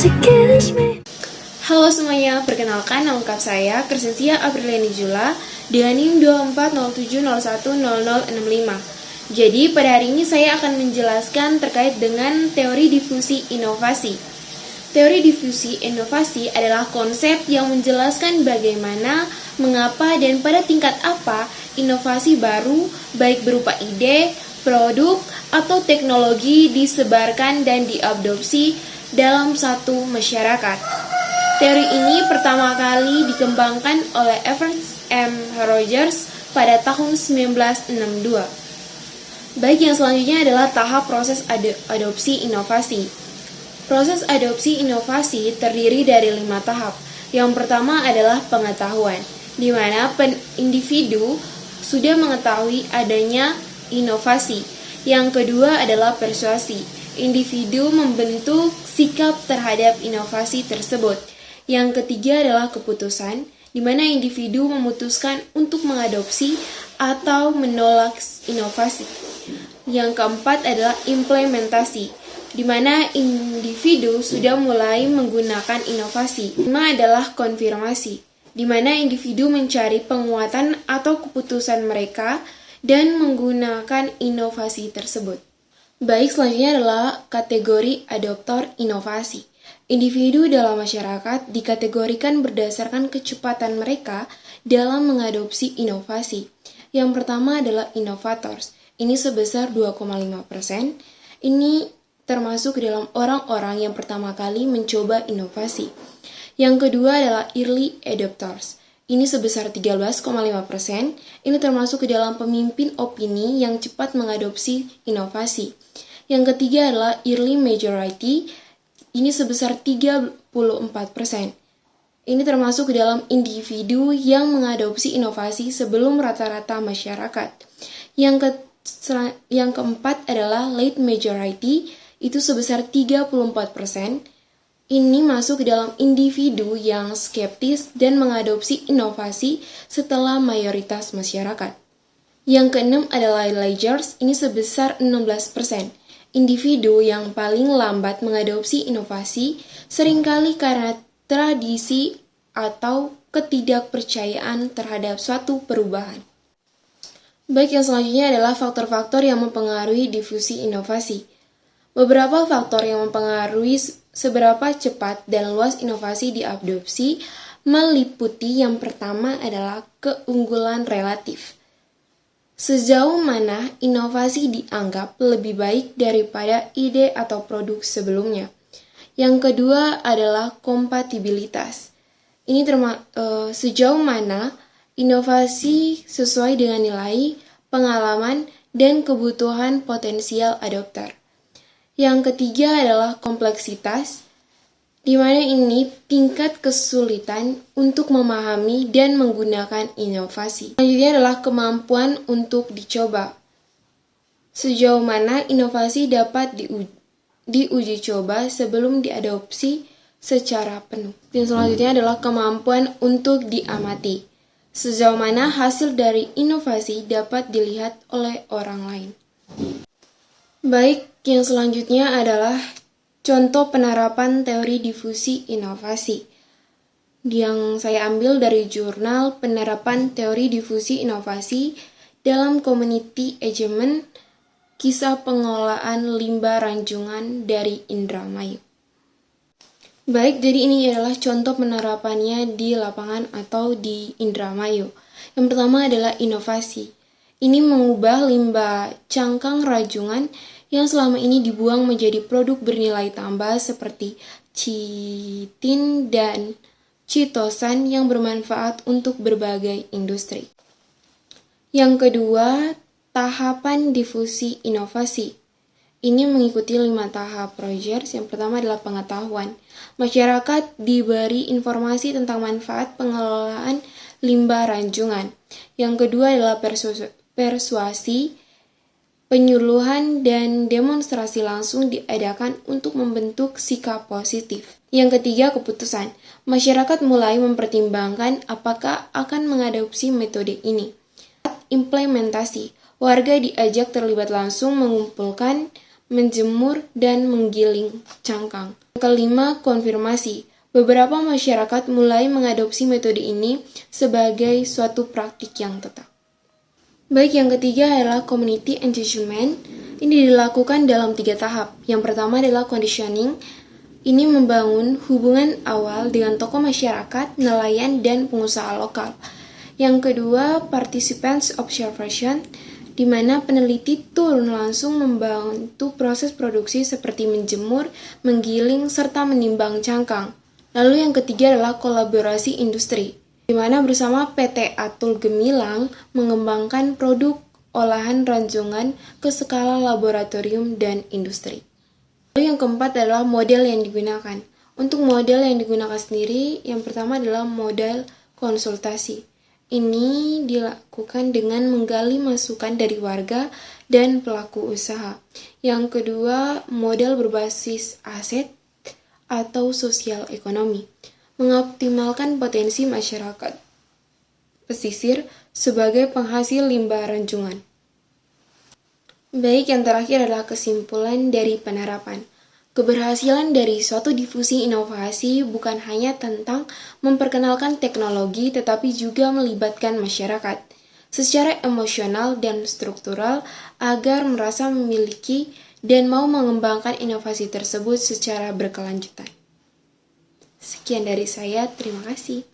Halo semuanya, perkenalkan nama lengkap saya Crescentia Apriliani Jula dengan NIM 2407010065. Jadi pada hari ini saya akan menjelaskan terkait dengan teori difusi inovasi. Teori difusi inovasi adalah konsep yang menjelaskan bagaimana, mengapa, dan pada tingkat apa inovasi baru, baik berupa ide, produk, atau teknologi disebarkan dan diadopsi dalam satu masyarakat. Teori ini pertama kali dikembangkan oleh Evans M. Rogers pada tahun 1962. Baik, yang selanjutnya adalah tahap proses adopsi inovasi. Proses adopsi inovasi terdiri dari 5 tahap. Yang pertama adalah pengetahuan, di mana individu sudah mengetahui adanya inovasi. Yang kedua adalah persuasi. Individu membentuk sikap terhadap inovasi tersebut. Yang ketiga adalah keputusan, di mana individu memutuskan untuk mengadopsi atau menolak inovasi. Yang keempat adalah implementasi, di mana individu sudah mulai menggunakan inovasi. Kelima adalah konfirmasi, di mana individu mencari penguatan atau keputusan mereka dan menggunakan inovasi tersebut. Baik, selanjutnya adalah kategori adoptor inovasi. Individu dalam masyarakat dikategorikan berdasarkan kecepatan mereka dalam mengadopsi inovasi. Yang pertama adalah innovators. Ini sebesar 2,5%. Ini termasuk dalam orang-orang yang pertama kali mencoba inovasi. Yang kedua adalah early adopters. Ini sebesar 13,5%. Ini termasuk ke dalam pemimpin opini yang cepat mengadopsi inovasi. Yang ketiga adalah early majority. Ini sebesar 34%. Ini termasuk ke dalam individu yang mengadopsi inovasi sebelum rata-rata masyarakat. Yang keempat adalah late majority, itu sebesar 34%. Ini masuk ke dalam individu yang skeptis dan mengadopsi inovasi setelah mayoritas masyarakat. Yang keenam adalah laggards, ini sebesar 16%. Individu yang paling lambat mengadopsi inovasi seringkali karena tradisi atau ketidakpercayaan terhadap suatu perubahan. Baik, yang selanjutnya adalah faktor-faktor yang mempengaruhi difusi inovasi. Beberapa faktor yang mempengaruhi seberapa cepat dan luas inovasi diadopsi meliputi yang pertama adalah keunggulan relatif. Sejauh mana inovasi dianggap lebih baik daripada ide atau produk sebelumnya. Yang kedua adalah kompatibilitas. Ini sejauh mana inovasi sesuai dengan nilai, pengalaman, dan kebutuhan potensial adopter. Yang ketiga adalah kompleksitas, di mana ini tingkat kesulitan untuk memahami dan menggunakan inovasi. Selanjutnya adalah kemampuan untuk dicoba. Sejauh mana inovasi dapat diuji coba sebelum diadopsi secara penuh. Dan selanjutnya adalah kemampuan untuk diamati. Sejauh mana hasil dari inovasi dapat dilihat oleh orang lain. Baik, yang selanjutnya adalah contoh penerapan teori difusi inovasi yang saya ambil dari jurnal penerapan teori difusi inovasi dalam community agent, kisah pengelolaan limbah ranjungan dari Indramayu. Baik, jadi ini adalah contoh penerapannya di lapangan atau di Indramayu. Yang pertama adalah inovasi. Ini mengubah limbah cangkang ranjungan yang selama ini dibuang menjadi produk bernilai tambah seperti chitin dan chitosan yang bermanfaat untuk berbagai industri. Yang kedua, tahapan difusi inovasi. Ini mengikuti 5 tahap Rogers. Yang pertama adalah pengetahuan. Masyarakat diberi informasi tentang manfaat pengelolaan limbah ranjungan. Yang kedua adalah persuasi. Penyuluhan dan demonstrasi langsung diadakan untuk membentuk sikap positif. Yang ketiga, keputusan. Masyarakat mulai mempertimbangkan apakah akan mengadopsi metode ini. Implementasi. Warga diajak terlibat langsung mengumpulkan, menjemur, dan menggiling cangkang. Kelima, konfirmasi. Beberapa masyarakat mulai mengadopsi metode ini sebagai suatu praktik yang tetap. Baik, yang ketiga adalah community engagement. Ini dilakukan dalam 3 tahap. Yang pertama adalah conditioning. Ini membangun hubungan awal dengan tokoh masyarakat, nelayan, dan pengusaha lokal. Yang kedua, participants observation, di mana peneliti turun langsung membantu proses produksi seperti menjemur, menggiling, serta menimbang cangkang. Lalu yang ketiga adalah kolaborasi industri, di mana bersama PT Atul Gemilang mengembangkan produk olahan ranjungan ke skala laboratorium dan industri. Lalu yang keempat adalah model yang digunakan. Untuk model yang digunakan sendiri, yang pertama adalah model konsultasi. Ini dilakukan dengan menggali masukan dari warga dan pelaku usaha. Yang kedua, model berbasis aset atau sosial ekonomi, mengoptimalkan potensi masyarakat pesisir sebagai penghasil limbah ranjungan. Baik, yang terakhir adalah kesimpulan dari penerapan. Keberhasilan dari suatu difusi inovasi bukan hanya tentang memperkenalkan teknologi, tetapi juga melibatkan masyarakat secara emosional dan struktural agar merasa memiliki dan mau mengembangkan inovasi tersebut secara berkelanjutan. Sekian dari saya, terima kasih.